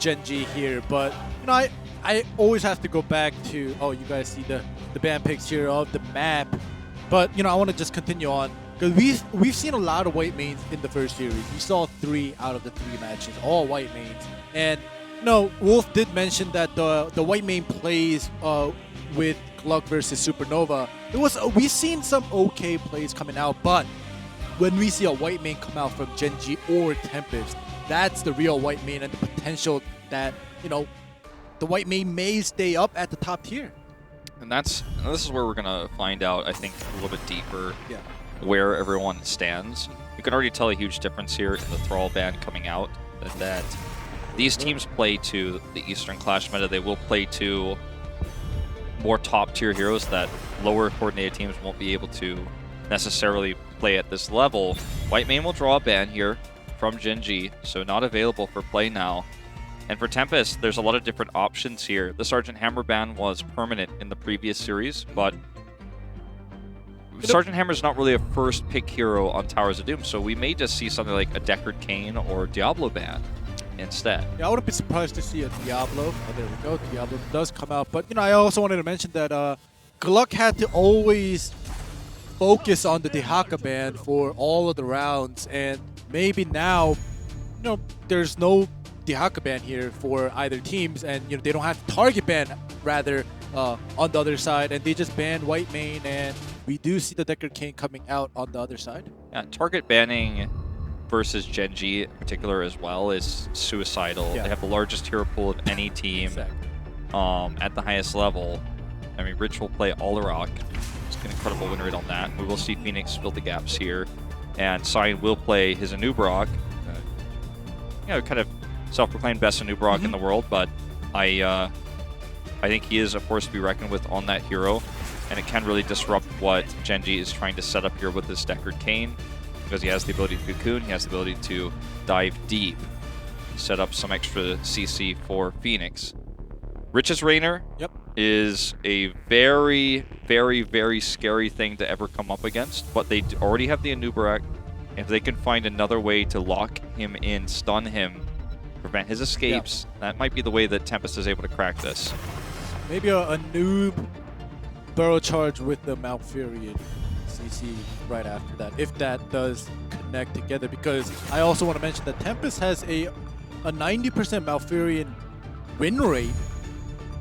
Gen.G here, but you know, I always have to go back to, oh, you guys see the ban picks here of the map, but you know, I want to just continue on because we've seen a lot of white mains in the first series. We saw 3 out of the 3 matches, all white mains, and no, Wolf did mention that the white main plays with Gluck versus Supernova. We've seen some okay plays coming out, but when we see a white main come out from Gen.G or Tempest, that's the real white main and the potential that, you know, the white main may stay up at the top tier. And this is where we're gonna find out, I think, a little bit deeper where everyone stands. You can already tell a huge difference here in the Thrall ban coming out, that these teams play to the Eastern Clash meta. They will play to more top-tier heroes that lower coordinated teams won't be able to necessarily play at this level. White main will draw a ban here from Gen.G, so not available for play now. And for Tempest, there's a lot of different options here. The Sergeant Hammer ban was permanent in the previous series, but Sergeant Hammer is not really a first-pick hero on Towers of Doom, so we may just see something like a Deckard Cain or Diablo ban instead. Yeah, I wouldn't be surprised to see a Diablo. Oh, there we go. Diablo does come out. But, you know, I also wanted to mention that Gluck had to always focus on the Dehaka ban for all of the rounds. And maybe now, you know, there's no Dehaka ban here for either teams. And, you know, they don't have target ban, rather, on the other side. And they just banned white main. And we do see the Deckard Cain coming out on the other side. Yeah, target banning versus Gen.G in particular as well is suicidal. Yeah. They have the largest hero pool of any team at the highest level. I mean, Rich will play Alarak. It's an incredible win rate on that. We will see Phoenix fill the gaps here. And Cyan will play his Anub'arak. You know, kind of self-proclaimed best Anub'arak in the world, but I think he is a force to be reckoned with on that hero. And it can really disrupt what Gen.G is trying to set up here with this Deckard Cain, because he has the ability to cocoon, he has the ability to dive deep, set up some extra CC for Phoenix. Rich's Raynor is a very, very, very scary thing to ever come up against, but they already have the Anub'arak. If they can find another way to lock him in, stun him, prevent his escapes, that might be the way that Tempest is able to crack this. Maybe a noob burrow charge with the Malfurion CC right after that, if that does connect together, because I also want to mention that Tempest has a 90% Malfurion win rate.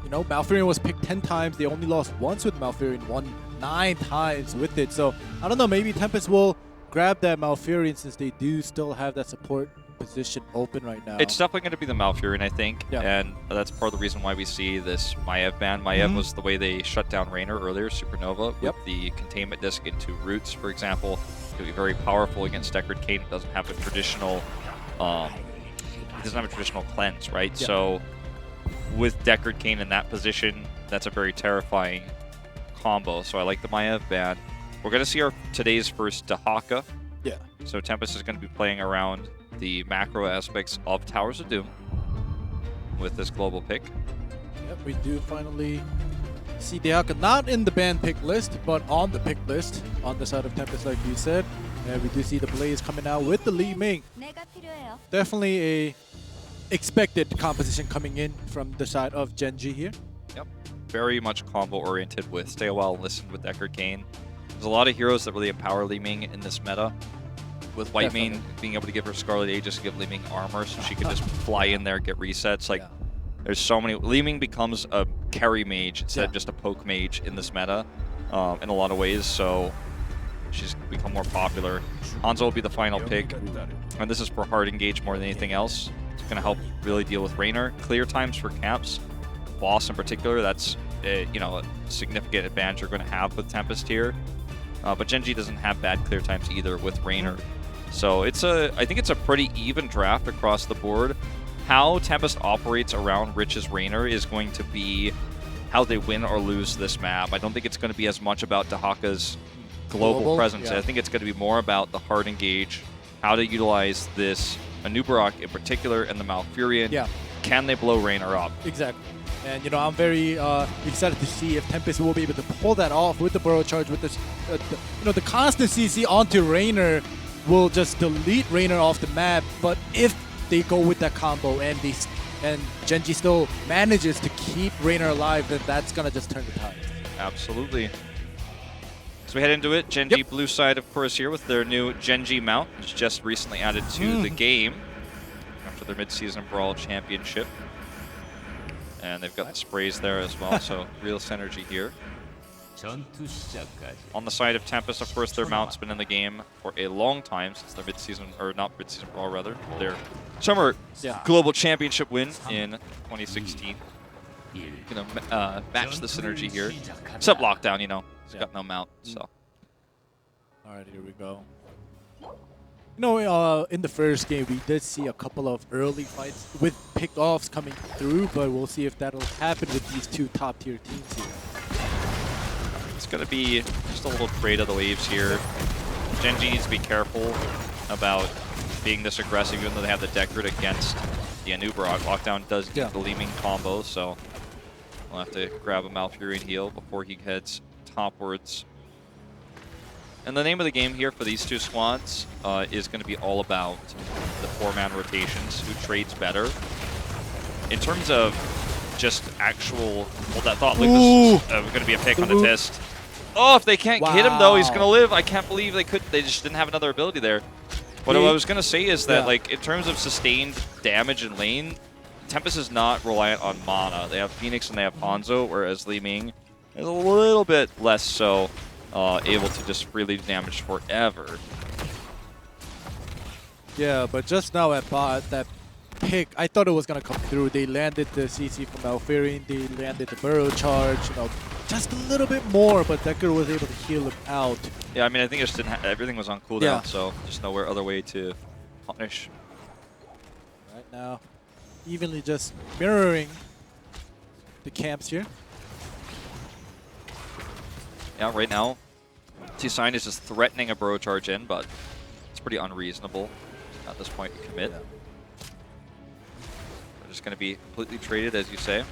You know, Malfurion was picked 10 times, they only lost once with Malfurion, won 9 times with it. So I don't know, maybe Tempest will grab that Malfurion since they do still have that support position open right now. It's definitely going to be the Malfurion, I think, and that's part of the reason why we see this Maiev ban. Maiev was the way they shut down Raynor earlier, Supernova, with the containment disc into Roots, for example. It could be very powerful against Deckard Cain. It doesn't have a traditional, cleanse, right? So with Deckard Cain in that position, that's a very terrifying combo. So I like the Maiev ban. We're going to see today's first Dehaka. Yeah. So Tempest is going to be playing around the macro aspects of Towers of Doom with this global pick. Yep, we do finally see Dehaka not in the ban pick list, but on the pick list on the side of Tempest, like you said. And we do see the Blaze coming out with the Li Ming. Definitely a expected composition coming in from the side of Gen.G here. Yep, very much combo oriented with Stay a While and Listen with Deckard Cain. There's a lot of heroes that really empower Li Ming in this meta. With white main being able to give her Scarlet Aegis, give Li Ming armor, so she could just fly in there, get resets. Like, there's so many. Li Ming becomes a carry mage instead of just a poke mage in this meta, in a lot of ways. So she's become more popular. Hanzo will be the final pick, and this is for hard engage more than anything else. It's going to help really deal with Raynor. Clear times for camps, boss in particular. That's a significant advantage you're going to have with Tempest here. But Gen.G doesn't have bad clear times either with Raynor. So I think it's a pretty even draft across the board. How Tempest operates around Rich's Raynor is going to be how they win or lose this map. I don't think it's going to be as much about Dehaka's global presence. I think it's going to be more about the hard engage, how to utilize this Anub'arak in particular and the Malfurion. Can they blow Raynor up? Exactly. And, you know, I'm very excited to see if Tempest will be able to pull that off with the burrow charge, with this, the constant CC onto Raynor will just delete Raynor off the map. But if they go with that combo and they and Gen.G still manages to keep Raynor alive, then that's gonna just turn the tide. Absolutely. So we head into it. Gen.G Yep. blue side, of course, here with their new Gen.G mount, which is just recently added to the game after their mid-season Brawl Championship. And they've got the sprays there as well, so real synergy here. On the side of Tempest, of course, their mount's been in the game for a long time since their mid-season, or not mid-season Brawl, rather, their summer global championship win in 2016. Gonna match the synergy here. Except Lockdown, you know, he's got no mount, so. All right, here we go. You know, in the first game, we did see a couple of early fights with pick-offs coming through, but we'll see if that'll happen with these two top-tier teams here. It's going to be just a little trade of the waves here. Gen.G needs to be careful about being this aggressive, even though they have the Deckard against the Anub'arak. Lockdown does get the Leeming combo, so we'll have to grab a Malfurion heal before he heads topwards. And the name of the game here for these two squads is going to be all about the 4-man rotations, who trades better. In terms of just actual, hold that thought, like this is going to be a pick on the Tist. Oh, if they can't hit him though, he's going to live. I can't believe they just didn't have another ability there. What I was going to say is that like in terms of sustained damage in lane, Tempest is not reliant on mana. They have Phoenix and they have Hanzo, whereas Li Ming is a little bit less so. Able to just freely damage forever. Yeah, but just now at bot, that pick, I thought it was going to come through. They landed the CC from Malfurion, they landed the Burrow Charge, you know, just a little bit more, but Deckard was able to heal him out. Yeah, I mean, I think it just didn't everything was on cooldown, so just nowhere other way to punish. Right now, evenly just mirroring the camps here. Yeah, right now, T-Sign is just threatening a Burrow Charge in, but it's pretty unreasonable at this point to commit. They're just going to be completely traded, as you say.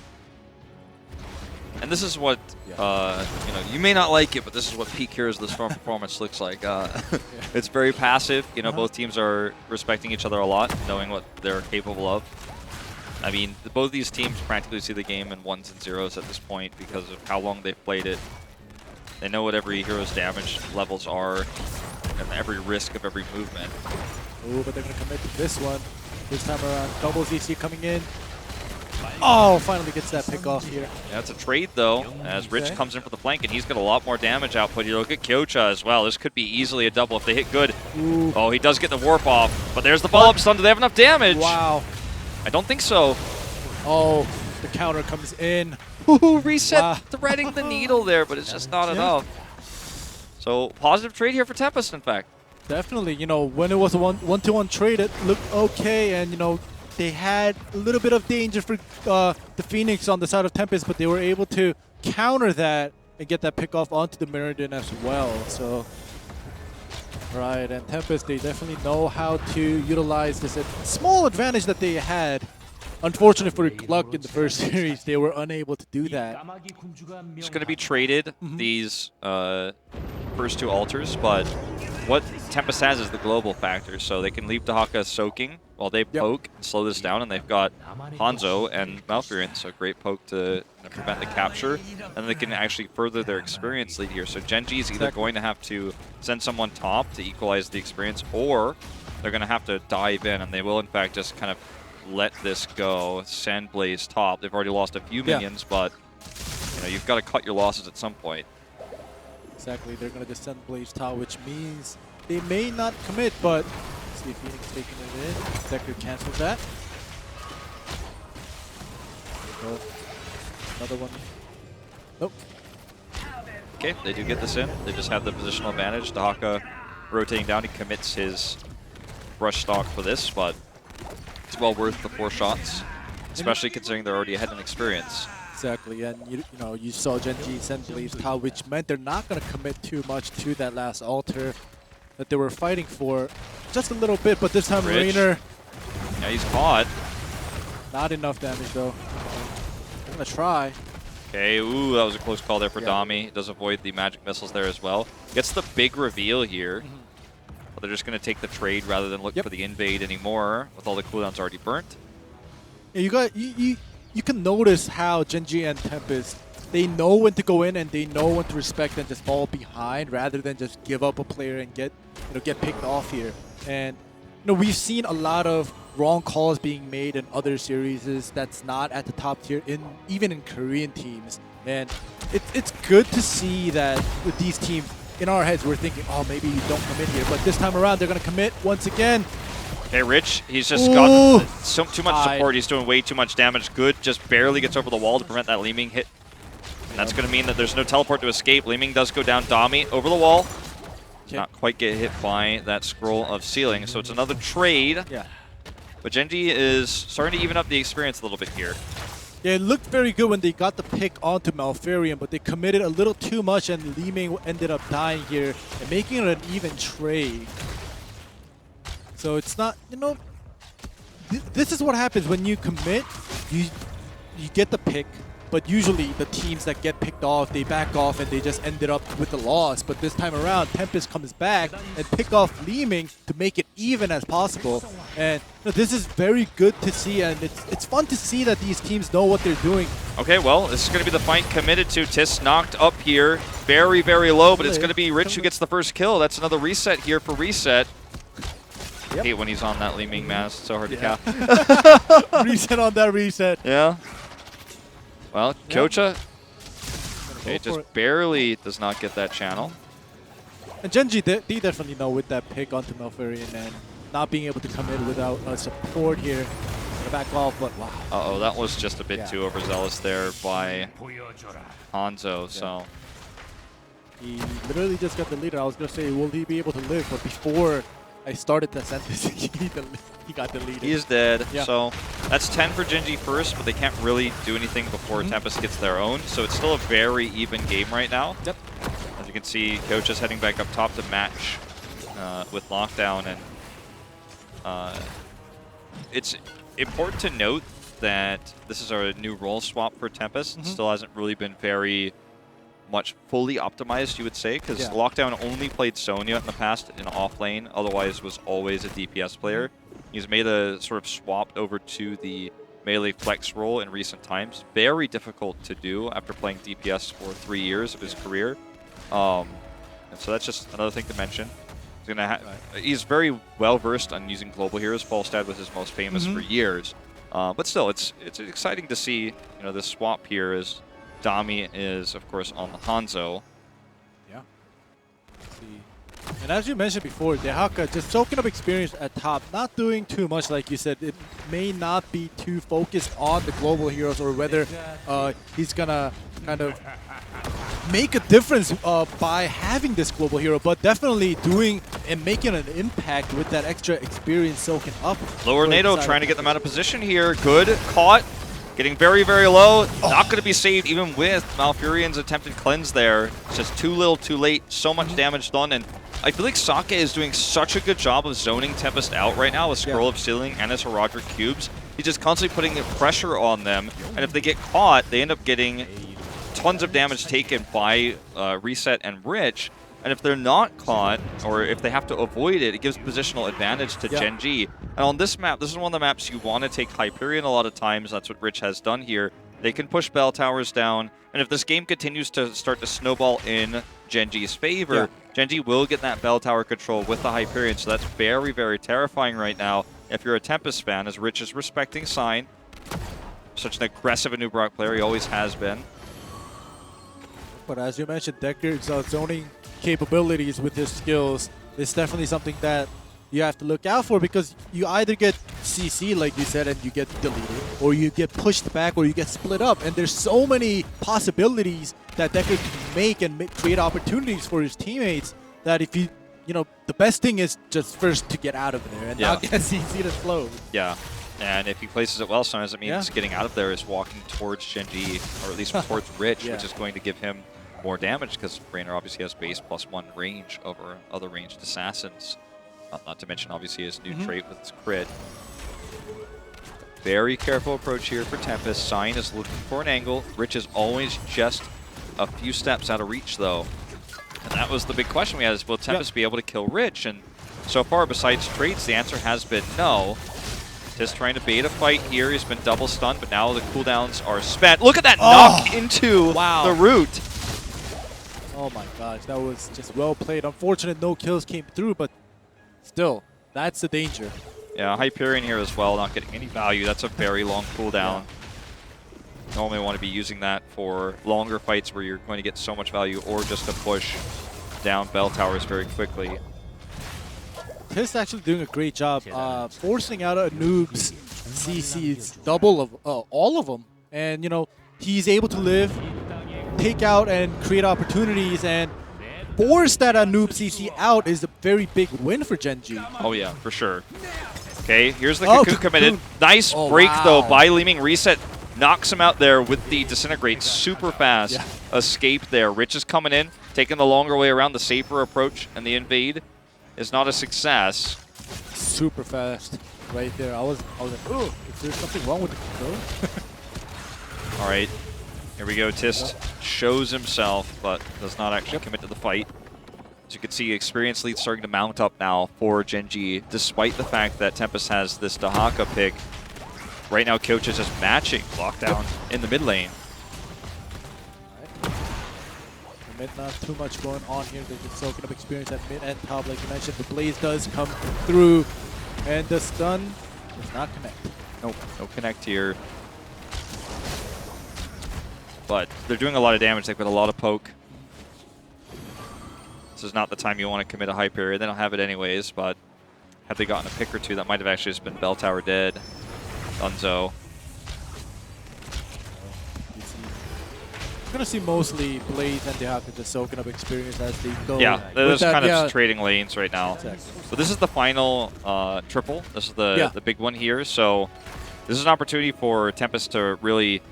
And this is what, you know, you may not like it, but this is what peak Heroes of the Storm performance looks like. It's very passive. You know, both teams are respecting each other a lot, knowing what they're capable of. I mean, both these teams practically see the game in 1s and 0s at this point because of how long they've played it. They know what every hero's damage levels are and every risk of every movement. Oh, but they're going to commit to this one. This time around, double ZC coming in. Oh, finally gets that pick off here. Yeah, it's a trade, though, as Rich comes in for the flank, and he's got a lot more damage output here. Look at Kyocha as well. This could be easily a double if they hit good. Ooh. Oh, he does get the warp off, but there's the follow-up stun. Do they have enough damage? Wow. I don't think so. Oh, the counter comes in. Ooh, reset threading the needle there, but it's just not enough. So, positive trade here for Tempest, in fact. Definitely, you know, when it was a one-to-one trade, it looked okay, and, you know, they had a little bit of danger for the Phoenix on the side of Tempest, but they were able to counter that and get that pick off onto the Meridian as well. So, right, and Tempest, they definitely know how to utilize this small advantage that they had. Unfortunately for Gluck in the first series, they were unable to do that. Just going to be traded, these first two altars, but what Tempest has is the global factor, so they can leave Dahaka soaking while they poke and slow this down, and they've got Hanzo and Malfurion, so great poke to prevent the capture, and they can actually further their experience lead here. So Gen.G is either going to have to send someone top to equalize the experience, or they're going to have to dive in, and they will in fact just kind of let this go, send Blaze top. They've already lost a few minions, but you know, you've got to cut your losses at some point. Exactly, they're going to just send Blaze top, which means they may not commit, but see if Phoenix taking it in. Deckard cancels that. There we go. Another one. Nope. Okay, they do get this in. They just have the positional advantage. Dahaka rotating down, he commits his brush stock for this, but it's well worth the 4 shots, especially considering they're already ahead in experience. Exactly, and you know, you saw Gen.G send Blaze top, which meant they're not going to commit too much to that last altar that they were fighting for. Just a little bit, but this time Raynor. Yeah, he's caught. Not enough damage though. I'm going to try. Okay, ooh, that was a close call there for Dami. Does avoid the magic missiles there as well. Gets the big reveal here. But they're just going to take the trade rather than look for the invade anymore, with all the cooldowns already burnt. Yeah, you can notice how Gen.G and Tempest, they know when to go in and they know when to respect and just fall behind rather than just give up a player and get picked off here. And we've seen a lot of wrong calls being made in other series that's not at the top tier, even in Korean teams. And it's good to see that with these teams, in our heads we're thinking, oh, maybe you don't commit here, but this time around they're gonna commit once again. Okay, Rich, he's just got too much support. He's doing way too much damage. Good, just barely gets over the wall to prevent that Li Ming hit. And that's going to mean that there's no teleport to escape. Li Ming does go down. Dami over the wall. Not quite get hit by that scroll of ceiling. So it's another trade. Yeah. But Gen.G is starting to even up the experience a little bit here. Yeah, it looked very good when they got the pick onto Malfurion, but they committed a little too much and Li Ming ended up dying here and making it an even trade. So it's not, this is what happens when you commit, you get the pick, but usually the teams that get picked off, they back off and they just ended up with the loss. But this time around, Tempest comes back and pick off Li Ming to make it even as possible. And this is very good to see, and it's fun to see that these teams know what they're doing. Okay, well, this is going to be the fight committed to. Tiss knocked up here, very, very low, but it's going to be Rich who gets the first kill. That's another reset here for Reset. Yep. I hate when he's on that Li Ming mask. It's so hard to cap. Reset on that reset. Yeah. Well, Kocha, okay, just barely does not get that channel. And Gen.G, they definitely know with that pick onto Malfurion and not being able to come in without support here. The back off, but wow. Uh-oh, that was just a bit too overzealous there by Hanzo, so. He literally just got the leader. I was going to say, will he be able to live? But before I started the sentence, he got deleted. He is dead. Yeah. So that's 10 for Gen.G first, but they can't really do anything before Tempest gets their own. So it's still a very even game right now. Yep. As you can see, Coach is heading back up top to match with Lockdown. And it's important to note that this is our new role swap for Tempest. It still hasn't really been very much fully optimized, you would say, because Lockdown only played Sonya in the past in off lane, otherwise was always a DPS player. He's made a sort of swap over to the melee flex role in recent times. Very difficult to do after playing DPS for 3 years of his career. And so that's just another thing to mention. He's very well versed on using global heroes. Falstad was his most famous for years. But still, it's exciting to see this swap here as Dami is, of course, on the Hanzo. Yeah. Let's see. And as you mentioned before, Dehaka just soaking up experience at top, not doing too much, like you said. It may not be too focused on the global heroes or whether he's going to kind of make a difference by having this global hero, but definitely doing and making an impact with that extra experience soaking up. Lower NATO trying to get them out of position here. Good. Caught. Getting very, very low. Not going to be saved even with Malfurion's attempted cleanse there. It's just too little, too late. So much damage done. And I feel like Sake is doing such a good job of zoning Tempest out right now with Scroll of Ceiling and his Heraldric Cubes. He's just constantly putting pressure on them. And if they get caught, they end up getting tons of damage taken by Reset and Rich. And if they're not caught, or if they have to avoid it, it gives positional advantage to Gen.G. And on this map, this is one of the maps you want to take Hyperion a lot of times. That's what Rich has done here. They can push bell towers down. And if this game continues to start to snowball in Gen.G's favor, Gen.G will get that bell tower control with the Hyperion. So that's very, very terrifying right now. If you're a Tempest fan, as Rich is respecting Sign. Such an aggressive Anub'arak player, he always has been. But as you mentioned, Decker's zoning capabilities with his skills is definitely something that you have to look out for, because you either get CC, like you said, and you get deleted, or you get pushed back, or you get split up. And there's so many possibilities that Decker can make and create opportunities for his teammates that if you, the best thing is just first to get out of there and not get CC to slow. Yeah. And if he places it well, sometimes it means getting out of there is walking towards Gen.G, or at least towards Rich, which is going to give him more damage, because Raynor obviously has base +1 range over other ranged assassins. Not to mention, obviously, his new trait with his crit. Very careful approach here for Tempest. Sign is looking for an angle. Rich is always just a few steps out of reach, though. And that was the big question we had, is will Tempest be able to kill Rich? And so far, besides traits, the answer has been no. Just trying to bait a fight here. He's been double stunned, but now the cooldowns are spent. Look at that knock into the root. Oh my gosh, that was just well played. Unfortunate no kills came through, but still, that's the danger. Yeah, Hyperion here as well, not getting any value. That's a very long cooldown. Normally want to be using that for longer fights where you're going to get so much value, or just to push down bell towers very quickly. Tist actually doing a great job forcing out a noob's CC's double of all of them. And, you know, he's able to live, take out and create opportunities, and force that noob CC out is a very big win for Gen.G. Oh yeah, for sure. Okay, here's the Cocoon committed. Nice break though by Li-Ming. Reset knocks him out there with the Disintegrate super fast. Escape there. Rich is coming in, taking the longer way around. The safer approach, and the invade is not a success. Super fast right there. I was like, oh, is there something wrong with the control? All right, here we go. Tist shows himself, but does not actually commit to the fight. As you can see, experience lead starting to mount up now for Gen.G, despite the fact that Tempest has this Dahaka pick. Right now, Coach is just matching lockdown in the mid lane. Not too much going on here. They're just soaking up experience at mid and top. Like you mentioned, the Blaze does come through, and the stun does not connect. Nope, no connect here. But they're doing a lot of damage, like with a lot of poke. This is not the time you want to commit a Hyperion. They don't have it anyways, but had they gotten a pick or two, that might have actually just been Bell Tower dead. Dunzo. We're going to see mostly Blaze and Dahaka just soaking up experience as they go. Yeah, they're just kind of trading lanes right now. Exactly. So this is the final triple. This is the big one here. So this is an opportunity for Tempest to really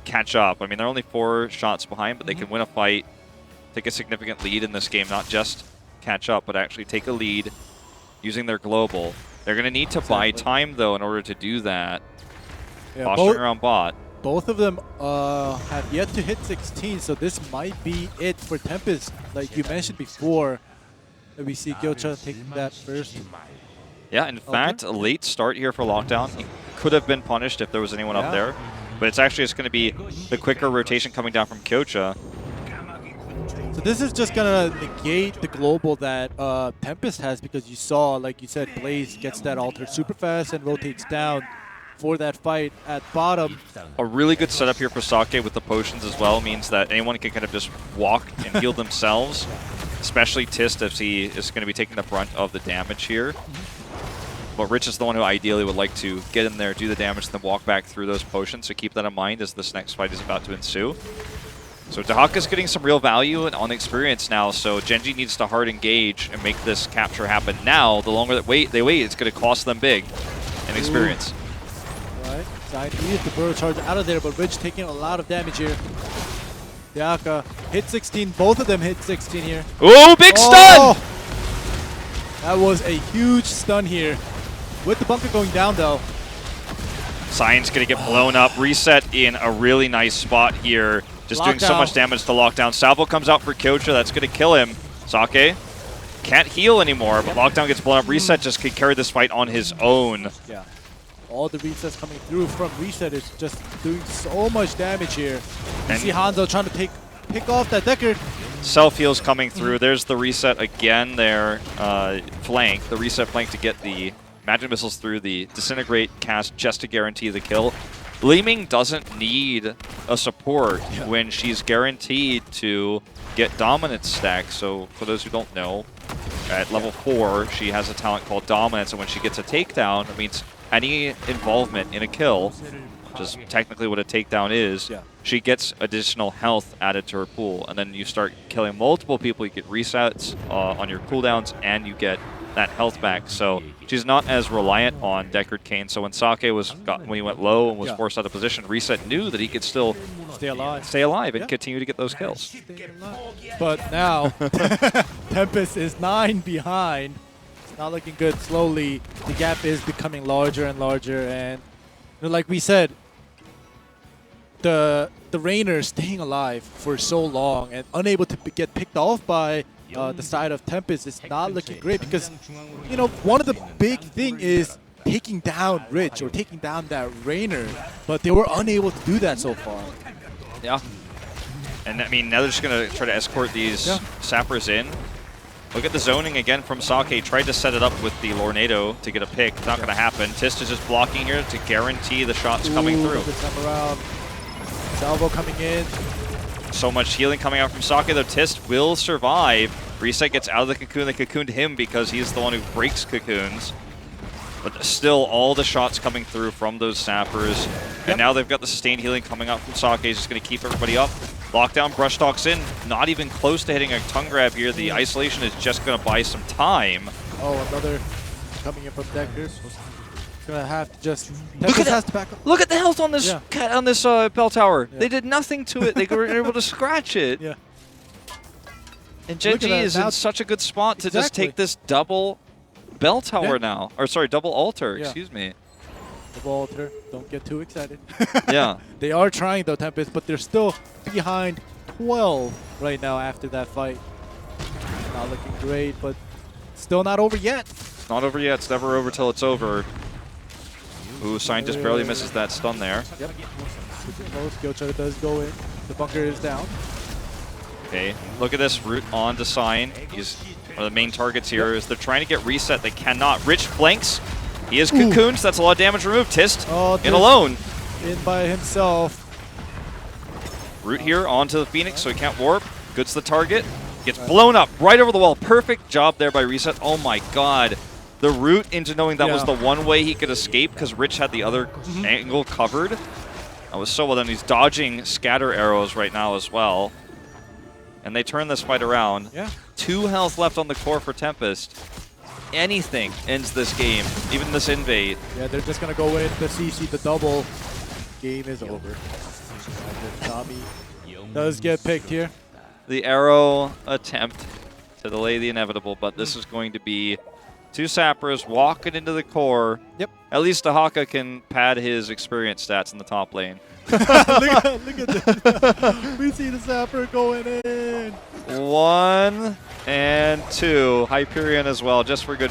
catch up. I mean, they're only 4 shots behind, but they can win a fight, take a significant lead in this game, not just catch up, but actually take a lead using their global. They're going to need to buy time, though, in order to do that. Posturing around bot. Both of them have yet to hit 16, so this might be it for Tempest. Like you mentioned before, we see Gyocha taking that first. Yeah, in fact, a late start here for Lockdown. He could have been punished if there was anyone up there, but it's actually just going to be the quicker rotation coming down from Gyocha. So this is just going to negate the global that Tempest has, because you saw, like you said, Blaze gets that alter super fast and rotates down for that fight at bottom. A really good setup here for Sake with the potions as well means that anyone can kind of just walk and heal themselves, especially Tist if he is going to be taking the brunt of the damage here. But Rich is the one who ideally would like to get in there, do the damage, then walk back through those potions, so keep that in mind as this next fight is about to ensue. So Dahaka's getting some real value on experience now, so Gen.G needs to hard engage and make this capture happen now. The longer that they wait, it's going to cost them big in experience. Right, Side needs the Burrow Charge out of there, but Rich taking a lot of damage here. Dahaka hit 16, both of them hit 16 here. Ooh, big stun! That was a huge stun here. With the bunker going down, though. Cyan's going to get blown up. Reset in a really nice spot here. Just doing so much damage to Lockdown. Salvo comes out for Kyocha. That's going to kill him. Sake can't heal anymore, but Lockdown gets blown up. Reset just can carry this fight on his own. Yeah. All the resets coming through from Reset is just doing so much damage here. You see Hanzo trying to pick off that Decker. Self-heals coming through. There's the Reset again there. Flank. The Reset flank to get the Magic Missiles through the Disintegrate cast just to guarantee the kill. Li-Ming doesn't need a support when she's guaranteed to get Dominance stack. So for those who don't know, at level 4, she has a talent called Dominance, and when she gets a takedown, it means any involvement in a kill, which is technically what a takedown is, she gets additional health added to her pool. And then you start killing multiple people, you get resets on your cooldowns, and you get that health back. So she's not as reliant on Deckard Cain. So when Sake when he went low and was forced out of position, Reset knew that he could still stay alive and continue to get those kills. But now Tempest is 9 behind. It's not looking good. Slowly the gap is becoming larger and larger, and like we said, the Rainer staying alive for so long and unable to get picked off by the side of Tempest is not looking great, because, you know, one of the big thing is taking down Rich or taking down that Rainer, but they were unable to do that so far. Yeah. And I mean, now they're just going to try to escort these sappers in. Look at the zoning again from Sake. Tried to set it up with the Lornado to get a pick. Not going to happen. Tist is just blocking here to guarantee the shots coming through. Good time around. Salvo coming in. So much healing coming out from Sake, though. Tist will survive. Reset gets out of the cocoon. They cocooned him because he's the one who breaks cocoons. But still, all the shots coming through from those sappers. And now they've got the sustained healing coming out from Sake. He's just going to keep everybody up. Lockdown, brush talks in. Not even close to hitting a tongue grab here. The isolation is just going to buy some time. Oh, another coming in from Deckers. Gonna have to just. Tempest has to back up. Look at the health on this on this bell tower. Yeah. They did nothing to it. They were able to scratch it. Yeah. And Gen.G is in such a good spot to just take this double bell tower now. Or sorry, double altar. Excuse me. Double altar. Don't get too excited. Yeah. They are trying though, Tempest, but they're still behind 12 right now after that fight. Not looking great, but still not over yet. It's not over yet. It's never over till it's over. Ooh, Sign just barely misses that stun there. Yep. Skill charge does go in. The bunker is down. Okay, look at this. Root on to Sign. He's one of the main targets here. Is they're trying to get reset. They cannot. Rich flanks. He is cocooned, so that's a lot of damage removed. Tist in alone. In by himself. Root here onto the Phoenix, so he can't warp. Goods the target. Gets blown up right over the wall. Perfect job there by Reset. Oh my god. The route into knowing that was the one way he could escape because Rich had the other angle covered. That was so well done. He's dodging scatter arrows right now as well. And they turn this fight around. Yeah. 2 health left on the core for Tempest. Anything ends this game, even this invade. Yeah, they're just going to go in, the CC, the double. Game is over. Tommy does get picked here. The arrow attempt to delay the inevitable, but this is going to be 2 sappers walking into the core. Yep. At least Ahaka can pad his experience stats in the top lane. look at this. We see the sapper going in. 1 and 2. Hyperion as well, just for good